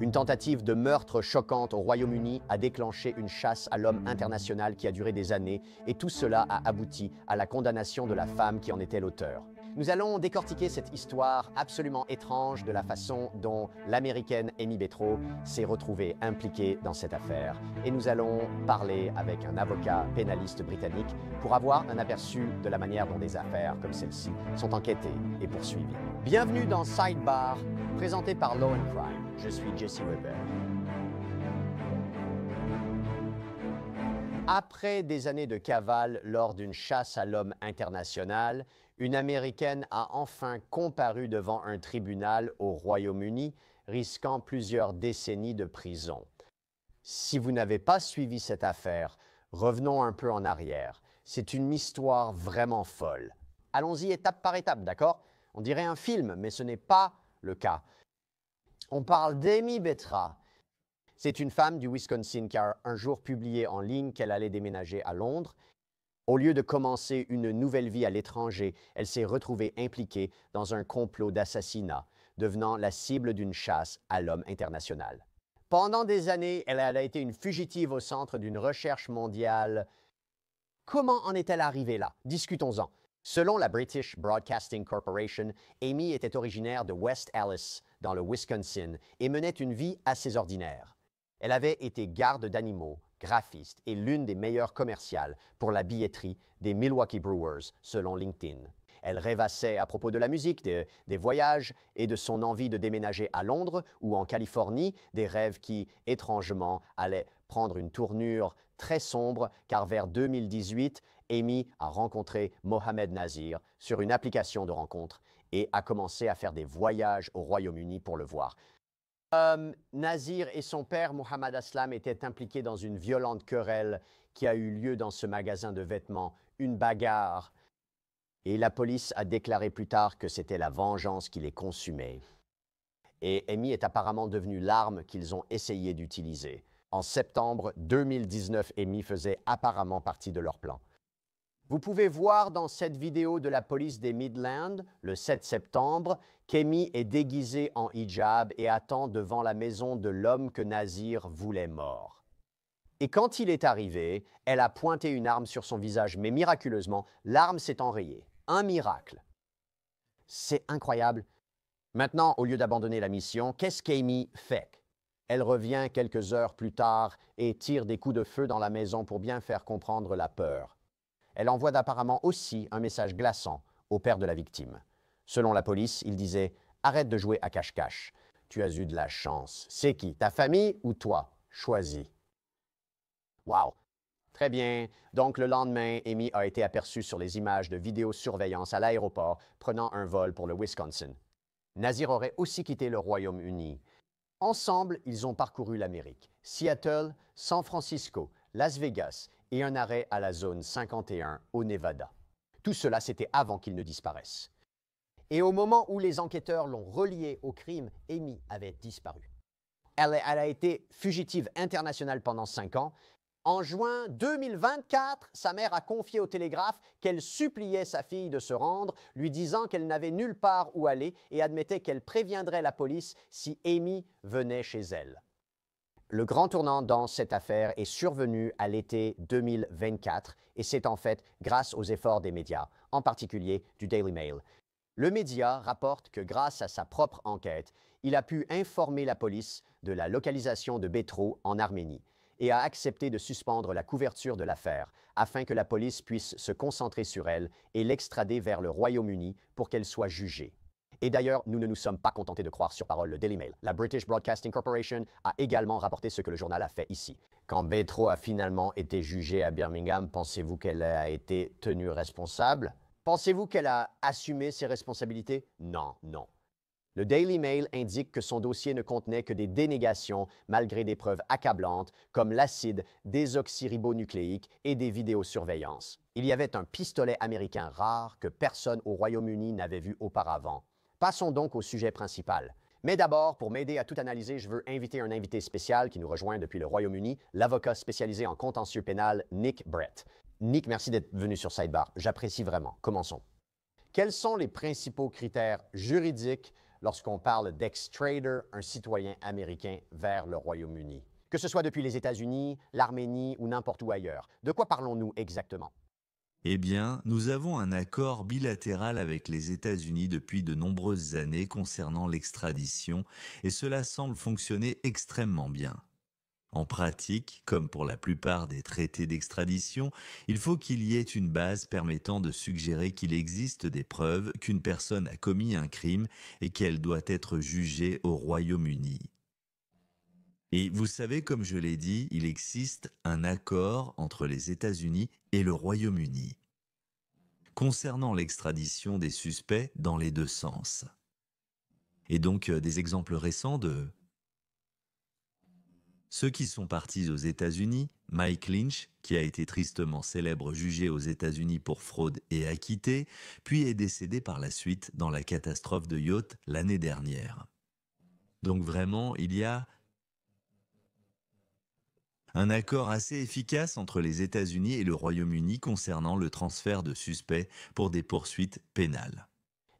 Une tentative de meurtre choquante au Royaume-Uni a déclenché une chasse à l'homme internationale qui a duré des années, et tout cela a abouti à la condamnation de la femme qui en était l'auteur. Nous allons décortiquer cette histoire absolument étrange de la façon dont l'américaine Amy Bétraud s'est retrouvée impliquée dans cette affaire. Et nous allons parler avec un avocat pénaliste britannique pour avoir un aperçu de la manière dont des affaires comme celle-ci sont enquêtées et poursuivies. Bienvenue dans Sidebar, présenté par Law & Crime. Je suis Jesse Weber. Après des années de cavale lors d'une chasse à l'homme internationale, une Américaine a enfin comparu devant un tribunal au Royaume-Uni, risquant plusieurs décennies de prison. Si vous n'avez pas suivi cette affaire, revenons un peu en arrière. C'est une histoire vraiment folle. Allons-y étape par étape, d'accord? On dirait un film, mais ce n'est pas le cas. On parle d'Amy Bétraud. C'est une femme du Wisconsin qui a un jour publié en ligne qu'elle allait déménager à Londres. Au lieu de commencer une nouvelle vie à l'étranger, elle s'est retrouvée impliquée dans un complot d'assassinat, devenant la cible d'une chasse à l'homme international. Pendant des années, elle a été une fugitive au centre d'une recherche mondiale. Comment en est-elle arrivée là? Discutons-en. Selon la British Broadcasting Corporation, Amy était originaire de West Allis, dans le Wisconsin, et menait une vie assez ordinaire. Elle avait été garde d'animaux, graphiste et l'une des meilleures commerciales pour la billetterie des Milwaukee Brewers, selon LinkedIn. Elle rêvassait à propos de la musique, des voyages et de son envie de déménager à Londres ou en Californie, des rêves qui, étrangement, allaient prendre une tournure très sombre, car vers 2018, Amy a rencontré Mohamed Nazir sur une application de rencontre et a commencé à faire des voyages au Royaume-Uni pour le voir. Nazir et son père, Mohamed Aslam, étaient impliqués dans une violente querelle qui a eu lieu dans ce magasin de vêtements, une bagarre. Et la police a déclaré plus tard que c'était la vengeance qui les consumait. Et Amy est apparemment devenue l'arme qu'ils ont essayé d'utiliser. En septembre 2019, Amy faisait apparemment partie de leur plan. Vous pouvez voir dans cette vidéo de la police des Midlands, le 7 septembre, qu'Amy est déguisée en hijab et attend devant la maison de l'homme que Nazir voulait mort. Et quand il est arrivé, elle a pointé une arme sur son visage, mais miraculeusement, l'arme s'est enrayée. Un miracle. C'est incroyable. Maintenant, au lieu d'abandonner la mission, qu'est-ce qu'Amy fait? Elle revient quelques heures plus tard et tire des coups de feu dans la maison pour bien faire comprendre la peur. Elle envoie apparemment aussi un message glaçant au père de la victime. Selon la police, il disait « Arrête de jouer à cache-cache. Tu as eu de la chance. C'est qui? Ta famille ou toi? Choisis. » Wow! Très bien. Donc, le lendemain, Amy a été aperçue sur les images de vidéosurveillance à l'aéroport prenant un vol pour le Wisconsin. Nazir aurait aussi quitté le Royaume-Uni. Ensemble, ils ont parcouru l'Amérique. Seattle, San Francisco, Las Vegas et un arrêt à la zone 51 au Nevada. Tout cela, c'était avant qu'ils ne disparaissent. Et au moment où les enquêteurs l'ont relié au crime, Amy avait disparu. Elle a été fugitive internationale pendant 5 ans. En juin 2024, sa mère a confié au Télégraphe qu'elle suppliait sa fille de se rendre, lui disant qu'elle n'avait nulle part où aller et admettait qu'elle préviendrait la police si Amy venait chez elle. Le grand tournant dans cette affaire est survenu à l'été 2024 et c'est en fait grâce aux efforts des médias, en particulier du Daily Mail. Le média rapporte que grâce à sa propre enquête, il a pu informer la police de la localisation de Bétraud en Arménie et a accepté de suspendre la couverture de l'affaire afin que la police puisse se concentrer sur elle et l'extrader vers le Royaume-Uni pour qu'elle soit jugée. Et d'ailleurs, nous ne nous sommes pas contentés de croire sur parole le Daily Mail. La British Broadcasting Corporation a également rapporté ce que le journal a fait ici. Quand Bétraud a finalement été jugée à Birmingham, pensez-vous qu'elle a été tenue responsable? Pensez-vous qu'elle a assumé ses responsabilités? Non, non. Le Daily Mail indique que son dossier ne contenait que des dénégations malgré des preuves accablantes comme l'acide désoxyribonucléique et des vidéosurveillances. Il y avait un pistolet américain rare que personne au Royaume-Uni n'avait vu auparavant. Passons donc au sujet principal. Mais d'abord, pour m'aider à tout analyser, je veux inviter un invité spécial qui nous rejoint depuis le Royaume-Uni, l'avocat spécialisé en contentieux pénal, Nick Brett. Nick, merci d'être venu sur Sidebar. J'apprécie vraiment. Commençons. Quels sont les principaux critères juridiques lorsqu'on parle d'extrader un citoyen américain vers le Royaume-Uni. Que ce soit depuis les États-Unis, l'Arménie ou n'importe où ailleurs. De quoi parlons-nous exactement? Eh bien, nous avons un accord bilatéral avec les États-Unis depuis de nombreuses années concernant l'extradition, et cela semble fonctionner extrêmement bien. En pratique, comme pour la plupart des traités d'extradition, il faut qu'il y ait une base permettant de suggérer qu'il existe des preuves qu'une personne a commis un crime et qu'elle doit être jugée au Royaume-Uni. Et vous savez, comme je l'ai dit, il existe un accord entre les États-Unis et le Royaume-Uni concernant l'extradition des suspects dans les deux sens. Et donc des exemples récents de ceux qui sont partis aux États-Unis, Mike Lynch, qui a été tristement célèbre jugé aux États-Unis pour fraude et acquitté, puis est décédé par la suite dans la catastrophe de yacht l'année dernière. Donc vraiment, il y a un accord assez efficace entre les États-Unis et le Royaume-Uni concernant le transfert de suspects pour des poursuites pénales.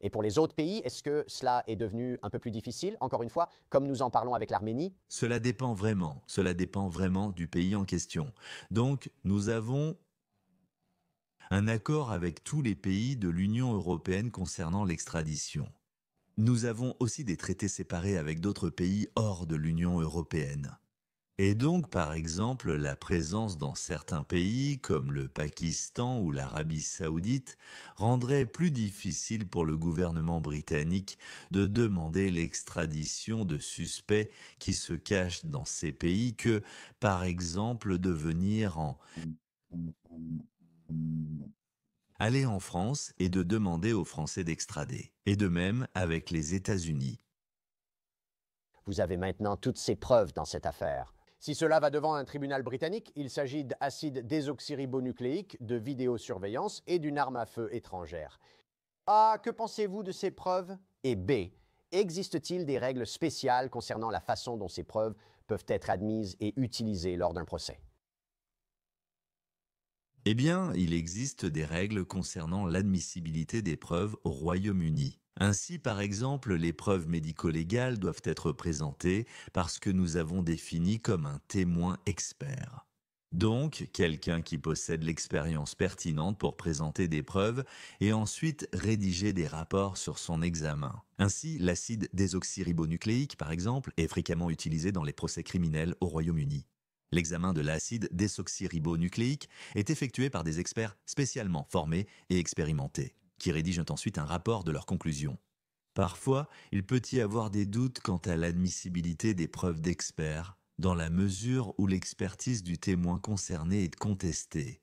Et pour les autres pays, est-ce que cela est devenu un peu plus difficile, encore une fois, comme nous en parlons avec l'Arménie? Cela dépend vraiment du pays en question. Donc, nous avons un accord avec tous les pays de l'Union européenne concernant l'extradition. Nous avons aussi des traités séparés avec d'autres pays hors de l'Union européenne. Et donc, par exemple, la présence dans certains pays, comme le Pakistan ou l'Arabie saoudite, rendrait plus difficile pour le gouvernement britannique de demander l'extradition de suspects qui se cachent dans ces pays que, par exemple, de venir aller en France et de demander aux Français d'extrader. Et de même avec les États-Unis. Vous avez maintenant toutes ces preuves dans cette affaire. Si cela va devant un tribunal britannique, il s'agit d'acide désoxyribonucléique, de vidéosurveillance et d'une arme à feu étrangère. A. Que pensez-vous de ces preuves? Et B. Existe-t-il des règles spéciales concernant la façon dont ces preuves peuvent être admises et utilisées lors d'un procès? Eh bien, il existe des règles concernant l'admissibilité des preuves au Royaume-Uni. Ainsi, par exemple, les preuves médico-légales doivent être présentées parce que nous avons défini comme un témoin expert. Donc, quelqu'un qui possède l'expérience pertinente pour présenter des preuves et ensuite rédiger des rapports sur son examen. Ainsi, l'acide désoxyribonucléique, par exemple, est fréquemment utilisé dans les procès criminels au Royaume-Uni. L'examen de l'acide désoxyribonucléique est effectué par des experts spécialement formés et expérimentés, qui rédigent ensuite un rapport de leurs conclusions. Parfois, il peut y avoir des doutes quant à l'admissibilité des preuves d'experts, dans la mesure où l'expertise du témoin concerné est contestée.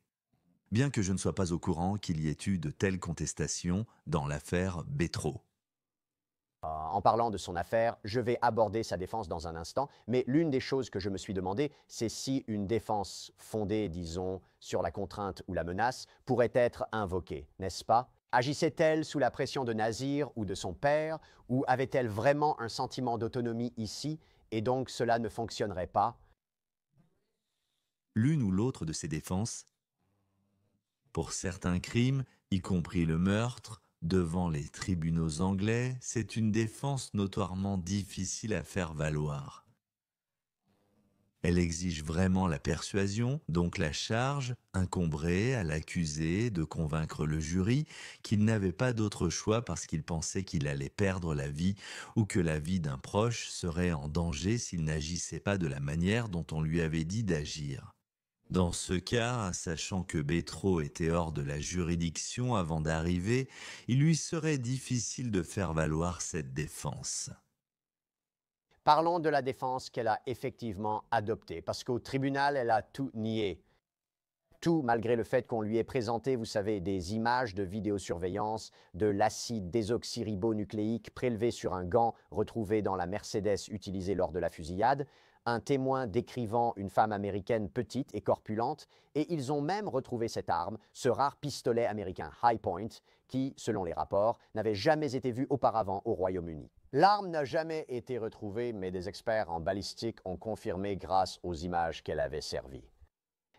Bien que je ne sois pas au courant qu'il y ait eu de telles contestations dans l'affaire Bétro. En parlant de son affaire, je vais aborder sa défense dans un instant, mais l'une des choses que je me suis demandé, c'est si une défense fondée, disons, sur la contrainte ou la menace pourrait être invoquée, n'est-ce pas? Agissait-elle sous la pression de Nazir ou de son père, ou avait-elle vraiment un sentiment d'autonomie ici, et donc cela ne fonctionnerait pas? L'une ou l'autre de ces défenses, pour certains crimes, y compris le meurtre, devant les tribunaux anglais, c'est une défense notoirement difficile à faire valoir. Elle exige vraiment la persuasion, donc la charge incomberait à l'accusé de convaincre le jury qu'il n'avait pas d'autre choix parce qu'il pensait qu'il allait perdre la vie ou que la vie d'un proche serait en danger s'il n'agissait pas de la manière dont on lui avait dit d'agir. Dans ce cas, sachant que Bétro était hors de la juridiction avant d'arriver, il lui serait difficile de faire valoir cette défense. Parlons de la défense qu'elle a effectivement adoptée, parce qu'au tribunal, elle a tout nié. Tout malgré le fait qu'on lui ait présenté, vous savez, des images de vidéosurveillance, de l'acide désoxyribonucléique prélevé sur un gant retrouvé dans la Mercedes utilisée lors de la fusillade, un témoin décrivant une femme américaine petite et corpulente, et ils ont même retrouvé cette arme, ce rare pistolet américain High Point, qui, selon les rapports, n'avait jamais été vu auparavant au Royaume-Uni. L'arme n'a jamais été retrouvée, mais des experts en balistique ont confirmé grâce aux images qu'elle avait servi.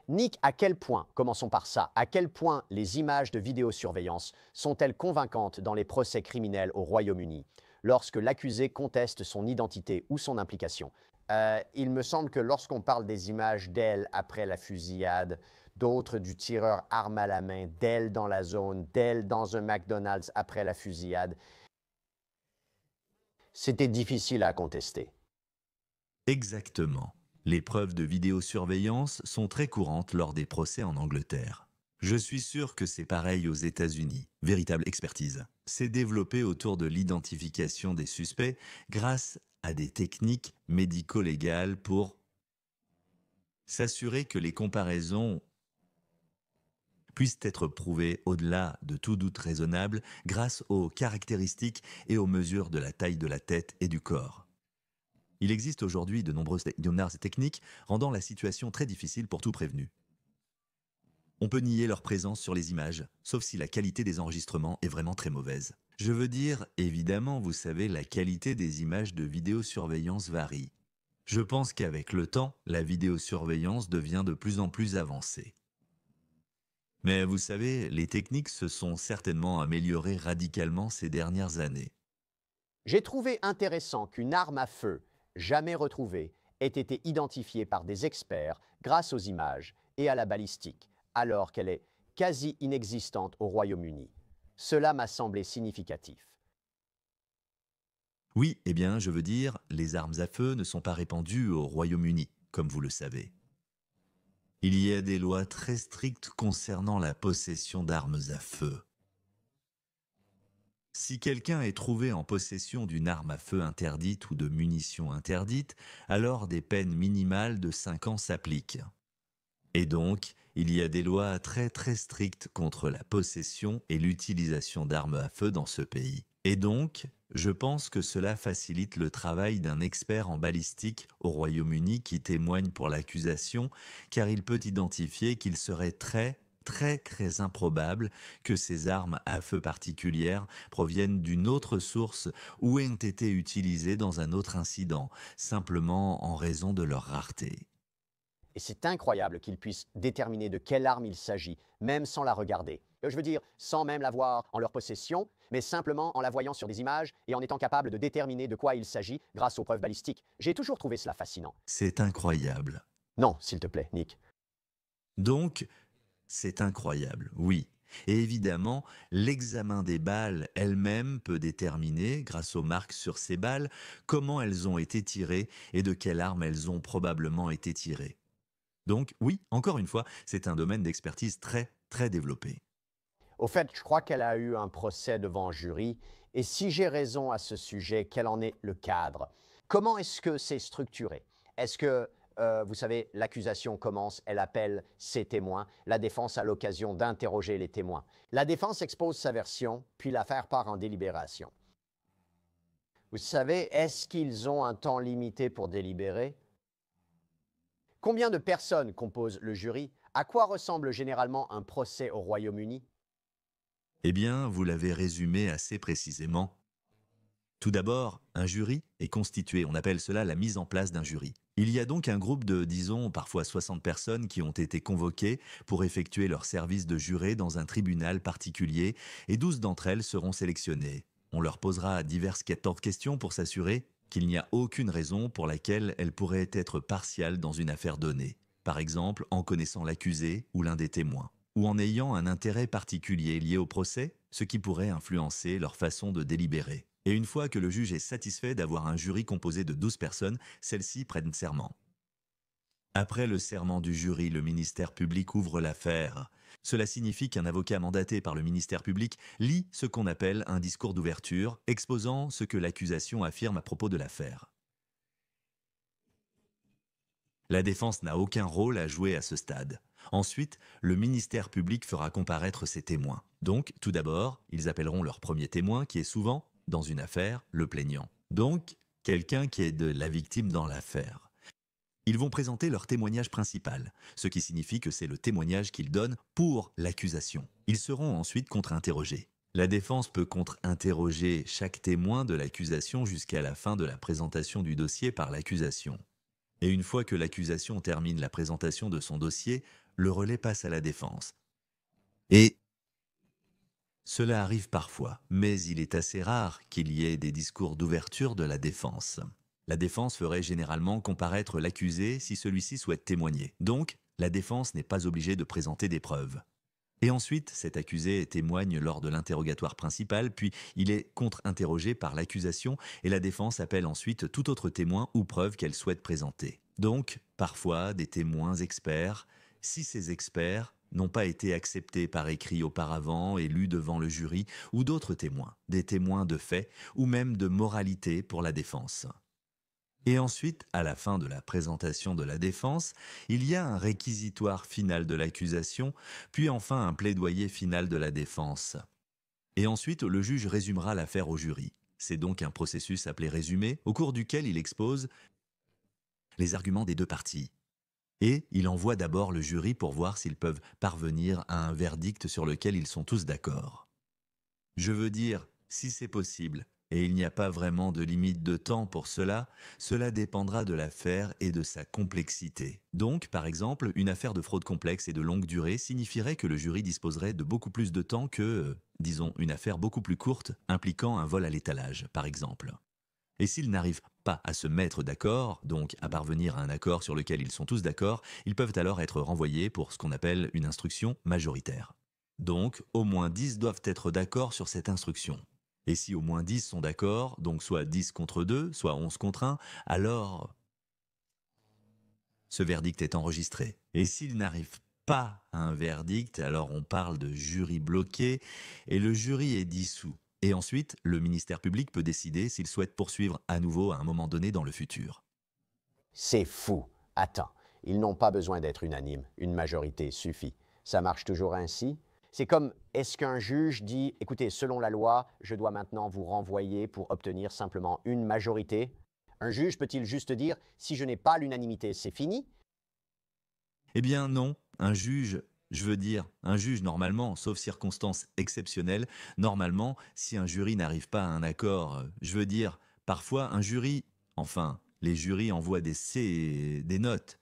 Nick, à quel point, commençons par ça, à quel point les images de vidéosurveillance sont-elles convaincantes dans les procès criminels au Royaume-Uni? lorsque l'accusé conteste son identité ou son implication. Il me semble que lorsqu'on parle des images d'elle après la fusillade, d'autres du tireur arme à la main, d'elle dans la zone, d'elle dans un McDonald's après la fusillade, c'était difficile à contester. Exactement. Les preuves de vidéosurveillance sont très courantes lors des procès en Angleterre. Je suis sûr que c'est pareil aux États-Unis. Véritable expertise. C'est développé autour de l'identification des suspects grâce à des techniques médico-légales pour s'assurer que les comparaisons puissent être prouvées au-delà de tout doute raisonnable grâce aux caractéristiques et aux mesures de la taille de la tête et du corps. Il existe aujourd'hui de nombreuses techniques rendant la situation très difficile pour tout prévenu. On peut nier leur présence sur les images, sauf si la qualité des enregistrements est vraiment très mauvaise. Je veux dire, évidemment, vous savez, la qualité des images de vidéosurveillance varie. Je pense qu'avec le temps, la vidéosurveillance devient de plus en plus avancée. Mais vous savez, les techniques se sont certainement améliorées radicalement ces dernières années. J'ai trouvé intéressant qu'une arme à feu, jamais retrouvée, ait été identifiée par des experts grâce aux images et à la balistique, alors qu'elle est quasi inexistante au Royaume-Uni. Cela m'a semblé significatif. Oui, eh bien, je veux dire, les armes à feu ne sont pas répandues au Royaume-Uni, comme vous le savez. Il y a des lois très strictes concernant la possession d'armes à feu. Si quelqu'un est trouvé en possession d'une arme à feu interdite ou de munitions interdites, alors des peines minimales de 5 ans s'appliquent. Et donc, il y a des lois très strictes contre la possession et l'utilisation d'armes à feu dans ce pays. Et donc, je pense que cela facilite le travail d'un expert en balistique au Royaume-Uni qui témoigne pour l'accusation, car il peut identifier qu'il serait très improbable que ces armes à feu particulières proviennent d'une autre source ou aient été utilisées dans un autre incident, simplement en raison de leur rareté. Et c'est incroyable qu'ils puissent déterminer de quelle arme il s'agit, même sans la regarder. Je veux dire, sans même l'avoir en leur possession, mais simplement en la voyant sur des images et en étant capable de déterminer de quoi il s'agit grâce aux preuves balistiques. J'ai toujours trouvé cela fascinant. C'est incroyable. Non, s'il te plaît, Nick. Donc, c'est incroyable, oui. Et évidemment, l'examen des balles elle-même peut déterminer, grâce aux marques sur ces balles, comment elles ont été tirées et de quelle arme elles ont probablement été tirées. Donc oui, encore une fois, c'est un domaine d'expertise très développé. Au fait, je crois qu'elle a eu un procès devant un jury, et si j'ai raison à ce sujet, quel en est le cadre? Comment est-ce que c'est structuré? Est-ce que, vous savez, l'accusation commence, elle appelle ses témoins, la défense a l'occasion d'interroger les témoins. La défense expose sa version, puis l'affaire part en délibération. Vous savez, est-ce qu'ils ont un temps limité pour délibérer? Combien de personnes composent le jury? À quoi ressemble généralement un procès au Royaume-Uni? Eh bien, vous l'avez résumé assez précisément. Tout d'abord, un jury est constitué, on appelle cela la mise en place d'un jury. Il y a donc un groupe de, disons, parfois 60 personnes qui ont été convoquées pour effectuer leur service de juré dans un tribunal particulier et 12 d'entre elles seront sélectionnées. On leur posera diverses questions pour s'assurer qu'il n'y a aucune raison pour laquelle elles pourraient être partiales dans une affaire donnée. Par exemple, en connaissant l'accusé ou l'un des témoins, ou en ayant un intérêt particulier lié au procès, ce qui pourrait influencer leur façon de délibérer. Et une fois que le juge est satisfait d'avoir un jury composé de 12 personnes, celles-ci prennent serment. Après le serment du jury, le ministère public ouvre l'affaire. Cela signifie qu'un avocat mandaté par le ministère public lit ce qu'on appelle un discours d'ouverture, exposant ce que l'accusation affirme à propos de l'affaire. La défense n'a aucun rôle à jouer à ce stade. Ensuite, le ministère public fera comparaître ses témoins. Donc, tout d'abord, ils appelleront leur premier témoin, qui est souvent, dans une affaire, le plaignant. Donc, quelqu'un qui est de la victime dans l'affaire. Ils vont présenter leur témoignage principal, ce qui signifie que c'est le témoignage qu'ils donnent pour l'accusation. Ils seront ensuite contre-interrogés. La défense peut contre-interroger chaque témoin de l'accusation jusqu'à la fin de la présentation du dossier par l'accusation. Et une fois que l'accusation termine la présentation de son dossier, le relais passe à la défense. Et Cela arrive parfois, mais il est assez rare qu'il y ait des discours d'ouverture de la défense. La défense ferait généralement comparaître l'accusé si celui-ci souhaite témoigner. Donc, la défense n'est pas obligée de présenter des preuves. Et ensuite, cet accusé témoigne lors de l'interrogatoire principal, puis il est contre-interrogé par l'accusation et la défense appelle ensuite tout autre témoin ou preuve qu'elle souhaite présenter. Donc, parfois, des témoins experts, si ces experts n'ont pas été acceptés par écrit auparavant et lus devant le jury, ou d'autres témoins, des témoins de fait ou même de moralité pour la défense. Et ensuite, à la fin de la présentation de la défense, il y a un réquisitoire final de l'accusation, puis enfin un plaidoyer final de la défense. Et ensuite, le juge résumera l'affaire au jury. C'est donc un processus appelé résumé, au cours duquel il expose les arguments des deux parties. Et il envoie d'abord le jury pour voir s'ils peuvent parvenir à un verdict sur lequel ils sont tous d'accord. Je veux dire, si c'est possible, et il n'y a pas vraiment de limite de temps pour cela, cela dépendra de l'affaire et de sa complexité. Donc, par exemple, une affaire de fraude complexe et de longue durée signifierait que le jury disposerait de beaucoup plus de temps que, disons, une affaire beaucoup plus courte impliquant un vol à l'étalage, par exemple. Et s'ils n'arrivent pas à se mettre d'accord, donc à parvenir à un accord sur lequel ils sont tous d'accord, ils peuvent alors être renvoyés pour ce qu'on appelle une instruction majoritaire. Donc, au moins 10 doivent être d'accord sur cette instruction. Et si au moins 10 sont d'accord, donc soit 10 contre 2, soit 11 contre 1, alors ce verdict est enregistré. Et s'il n'arrive pas à un verdict, alors on parle de jury bloqué et le jury est dissous. Et ensuite, le ministère public peut décider s'il souhaite poursuivre à nouveau à un moment donné dans le futur. C'est fou. Attends, ils n'ont pas besoin d'être unanimes. Une majorité suffit. Ça marche toujours ainsi? C'est comme, est-ce qu'un juge dit, écoutez, selon la loi, je dois maintenant vous renvoyer pour obtenir simplement une majorité? Un juge peut-il juste dire, si je n'ai pas l'unanimité, c'est fini? Eh bien non, un juge, je veux dire, un juge normalement, sauf circonstances exceptionnelles, normalement, si un jury n'arrive pas à un accord, je veux dire, parfois un jury, enfin, les jurys envoient des notes.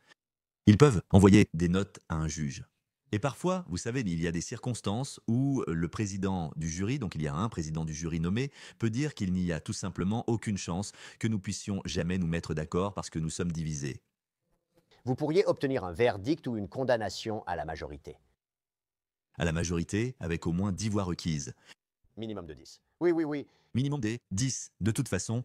Ils peuvent envoyer des notes à un juge. Et parfois, vous savez, il y a des circonstances où le président du jury, donc il y a un président du jury nommé, peut dire qu'il n'y a tout simplement aucune chance que nous puissions jamais nous mettre d'accord parce que nous sommes divisés. Vous pourriez obtenir un verdict ou une condamnation à la majorité. À la majorité, avec au moins 10 voix requises. Minimum de 10. Oui, oui, oui. Minimum des 10, de toute façon.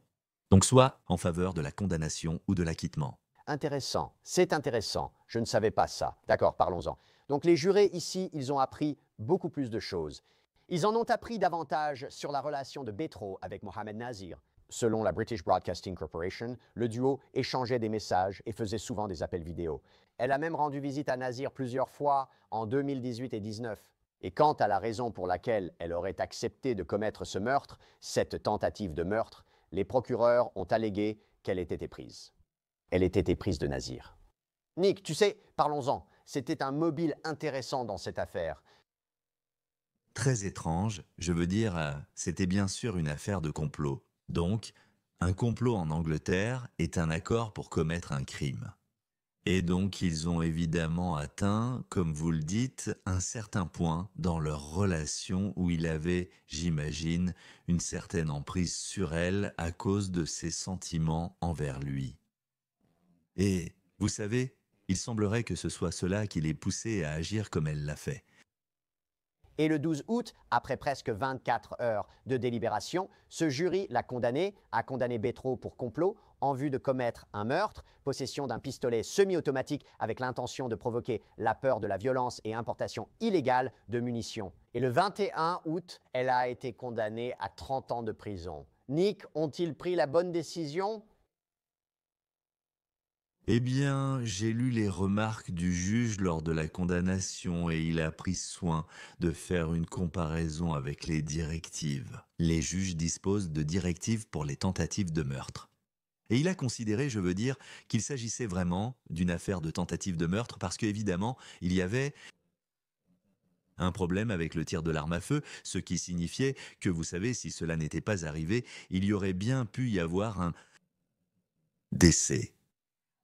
Donc soit en faveur de la condamnation ou de l'acquittement. Intéressant. C'est intéressant. Je ne savais pas ça. D'accord, parlons-en. Donc les jurés ici, ils ont appris beaucoup plus de choses. Ils en ont appris davantage sur la relation de Betro avec Mohamed Nazir. Selon la British Broadcasting Corporation, le duo échangeait des messages et faisait souvent des appels vidéo. Elle a même rendu visite à Nazir plusieurs fois en 2018 et 2019. Et quant à la raison pour laquelle elle aurait accepté de commettre ce meurtre, cette tentative de meurtre, les procureurs ont allégué qu'elle était éprise. Elle était éprise de Nazir. Nick, tu sais, parlons-en. C'était un mobile intéressant dans cette affaire. Très étrange, je veux dire, c'était bien sûr une affaire de complot. Donc, un complot en Angleterre est un accord pour commettre un crime. Et donc, ils ont évidemment atteint, comme vous le dites, un certain point dans leur relation où il avait, j'imagine, une certaine emprise sur elle à cause de ses sentiments envers lui. Et, vous savez, il semblerait que ce soit cela qui l'ait poussé à agir comme elle l'a fait. Et le 12 août, après presque 24 heures de délibération, ce jury a condamné Betro pour complot en vue de commettre un meurtre, possession d'un pistolet semi-automatique avec l'intention de provoquer la peur de la violence et importation illégale de munitions. Et le 21 août, elle a été condamnée à 30 ans de prison. Nick, ont-ils pris la bonne décision? Eh bien, j'ai lu les remarques du juge lors de la condamnation et il a pris soin de faire une comparaison avec les directives. Les juges disposent de directives pour les tentatives de meurtre. Et il a considéré, je veux dire, qu'il s'agissait vraiment d'une affaire de tentative de meurtre parce qu'évidemment, il y avait un problème avec le tir de l'arme à feu, ce qui signifiait que, vous savez, si cela n'était pas arrivé, il y aurait bien pu y avoir un décès.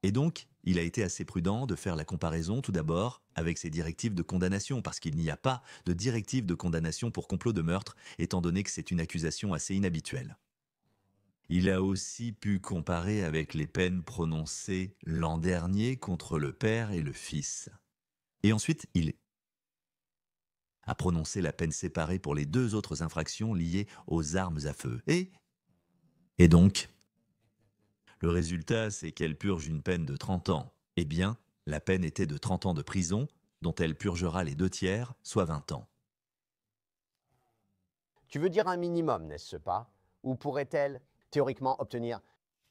Et donc, il a été assez prudent de faire la comparaison tout d'abord avec ses directives de condamnation, parce qu'il n'y a pas de directive de condamnation pour complot de meurtre, étant donné que c'est une accusation assez inhabituelle. Il a aussi pu comparer avec les peines prononcées l'an dernier contre le père et le fils. Et ensuite, il a prononcé la peine séparée pour les deux autres infractions liées aux armes à feu. Et donc, le résultat, c'est qu'elle purge une peine de 30 ans. Eh bien, la peine était de 30 ans de prison, dont elle purgera les 2 tiers, soit 20 ans. Tu veux dire un minimum, n'est-ce pas? Ou pourrait-elle théoriquement obtenir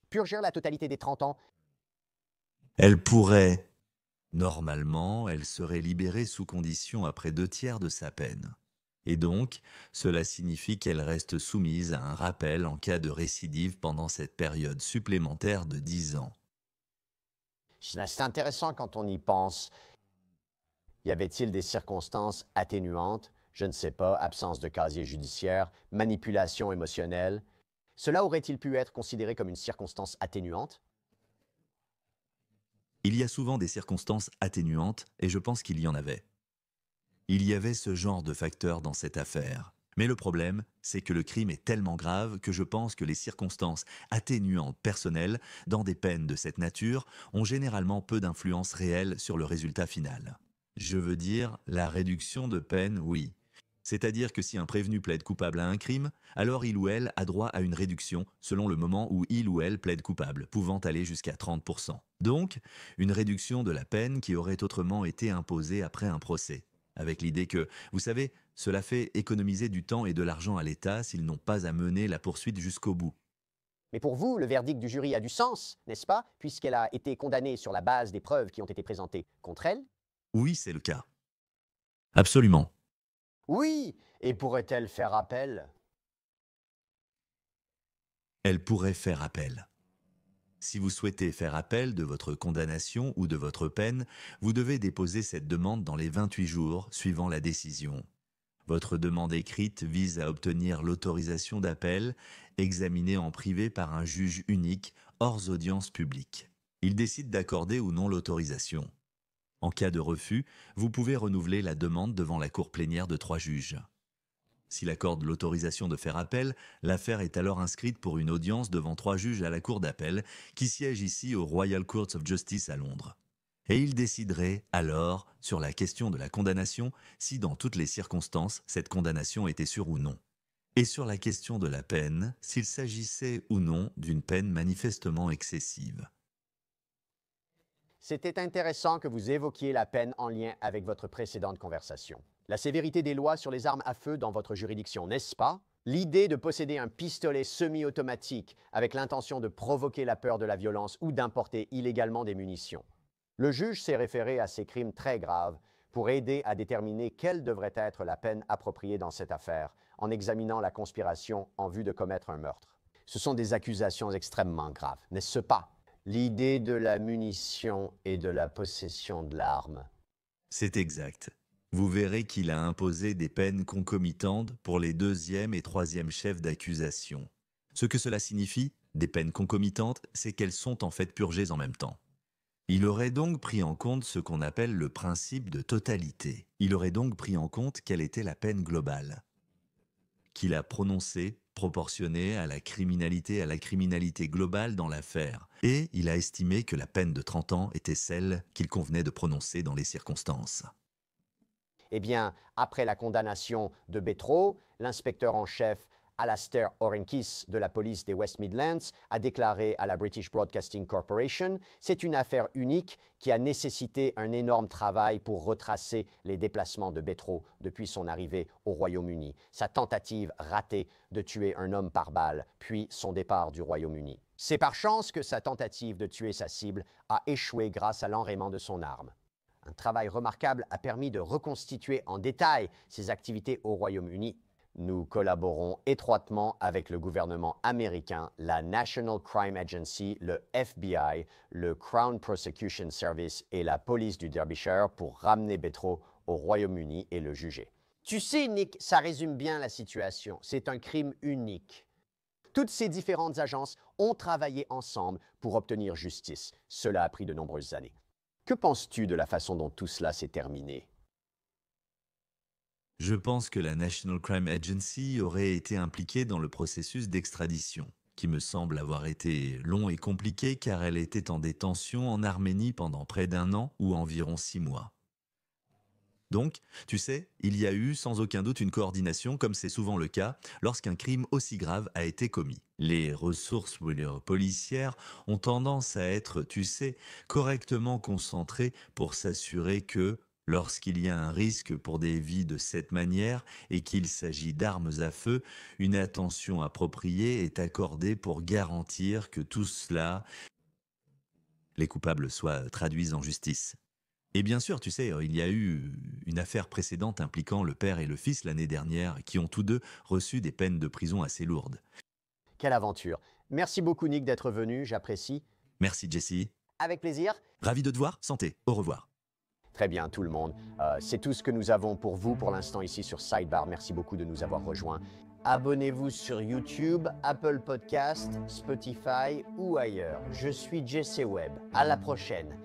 purger la totalité des 30 ans? Elle pourrait, normalement, elle serait libérée sous condition après 2 tiers de sa peine. Et donc, cela signifie qu'elle reste soumise à un rappel en cas de récidive pendant cette période supplémentaire de 10 ans. C'est intéressant quand on y pense. Y avait-il des circonstances atténuantes? Je ne sais pas, absence de casier judiciaire, manipulation émotionnelle. Cela aurait-il pu être considéré comme une circonstance atténuante? Il y a souvent des circonstances atténuantes, et je pense qu'il y en avait. Il y avait ce genre de facteurs dans cette affaire. Mais le problème, c'est que le crime est tellement grave que je pense que les circonstances atténuantes personnelles dans des peines de cette nature ont généralement peu d'influence réelle sur le résultat final. Je veux dire, la réduction de peine, oui. C'est-à-dire que si un prévenu plaide coupable à un crime, alors il ou elle a droit à une réduction selon le moment où il ou elle plaide coupable, pouvant aller jusqu'à 30%. Donc, une réduction de la peine qui aurait autrement été imposée après un procès. Avec l'idée que, vous savez, cela fait économiser du temps et de l'argent à l'État s'ils n'ont pas à mener la poursuite jusqu'au bout. Mais pour vous, le verdict du jury a du sens, n'est-ce pas? Puisqu'elle a été condamnée sur la base des preuves qui ont été présentées contre elle? Oui, c'est le cas. Absolument. Oui! Et pourrait-elle faire appel? Elle pourrait faire appel. Si vous souhaitez faire appel de votre condamnation ou de votre peine, vous devez déposer cette demande dans les 28 jours suivant la décision. Votre demande écrite vise à obtenir l'autorisation d'appel, examinée en privé par un juge unique, hors audience publique. Il décide d'accorder ou non l'autorisation. En cas de refus, vous pouvez renouveler la demande devant la cour plénière de 3 juges. S'il accorde l'autorisation de faire appel, l'affaire est alors inscrite pour une audience devant 3 juges à la cour d'appel, qui siège ici au Royal Courts of Justice à Londres. Et il déciderait alors sur la question de la condamnation si dans toutes les circonstances cette condamnation était sûre ou non. Et sur la question de la peine, s'il s'agissait ou non d'une peine manifestement excessive. C'était intéressant que vous évoquiez la peine en lien avec votre précédente conversation. La sévérité des lois sur les armes à feu dans votre juridiction, n'est-ce pas? L'idée de posséder un pistolet semi-automatique avec l'intention de provoquer la peur de la violence ou d'importer illégalement des munitions. Le juge s'est référé à ces crimes très graves pour aider à déterminer quelle devrait être la peine appropriée dans cette affaire, en examinant la conspiration en vue de commettre un meurtre. Ce sont des accusations extrêmement graves, n'est-ce pas? L'idée de la munition et de la possession de l'arme. C'est exact. Vous verrez qu'il a imposé des peines concomitantes pour les deuxième et troisième chefs d'accusation. Ce que cela signifie, des peines concomitantes, c'est qu'elles sont en fait purgées en même temps. Il aurait donc pris en compte ce qu'on appelle le principe de totalité. Il aurait donc pris en compte quelle était la peine globale qu'il a prononcée, proportionnée à la criminalité globale dans l'affaire. Et il a estimé que la peine de 30 ans était celle qu'il convenait de prononcer dans les circonstances. Eh bien, après la condamnation de Betro, l'inspecteur en chef Alastair Orenkis de la police des West Midlands a déclaré à la British Broadcasting Corporation: c'est une affaire unique qui a nécessité un énorme travail pour retracer les déplacements de Betro depuis son arrivée au Royaume-Uni, sa tentative ratée de tuer un homme par balle, puis son départ du Royaume-Uni. C'est par chance que sa tentative de tuer sa cible a échoué grâce à l'enrayement de son arme. Un travail remarquable a permis de reconstituer en détail ses activités au Royaume-Uni. Nous collaborons étroitement avec le gouvernement américain, la National Crime Agency, le FBI, le Crown Prosecution Service et la police du Derbyshire pour ramener Betro au Royaume-Uni et le juger. Tu sais, Nick, ça résume bien la situation. C'est un crime unique. Toutes ces différentes agences ont travaillé ensemble pour obtenir justice. Cela a pris de nombreuses années. Que penses-tu de la façon dont tout cela s'est terminé? Je pense que la National Crime Agency aurait été impliquée dans le processus d'extradition, qui me semble avoir été long et compliqué car elle était en détention en Arménie pendant près d'un an ou environ 6 mois. Donc, tu sais, il y a eu sans aucun doute une coordination, comme c'est souvent le cas, lorsqu'un crime aussi grave a été commis. Les ressources policières ont tendance à être, tu sais, correctement concentrées pour s'assurer que, lorsqu'il y a un risque pour des vies de cette manière et qu'il s'agit d'armes à feu, une attention appropriée est accordée pour garantir que tout cela, les coupables soient traduits en justice. Et bien sûr, tu sais, il y a eu une affaire précédente impliquant le père et le fils l'année dernière, qui ont tous deux reçu des peines de prison assez lourdes. Quelle aventure! Merci beaucoup Nick d'être venu, j'apprécie. Merci Jesse. Avec plaisir. Ravi de te voir, santé, au revoir. Très bien tout le monde. C'est tout ce que nous avons pour vous pour l'instant ici sur Sidebar. Merci beaucoup de nous avoir rejoints. Abonnez-vous sur YouTube, Apple Podcast, Spotify ou ailleurs. Je suis Jesse Webb. À la prochaine.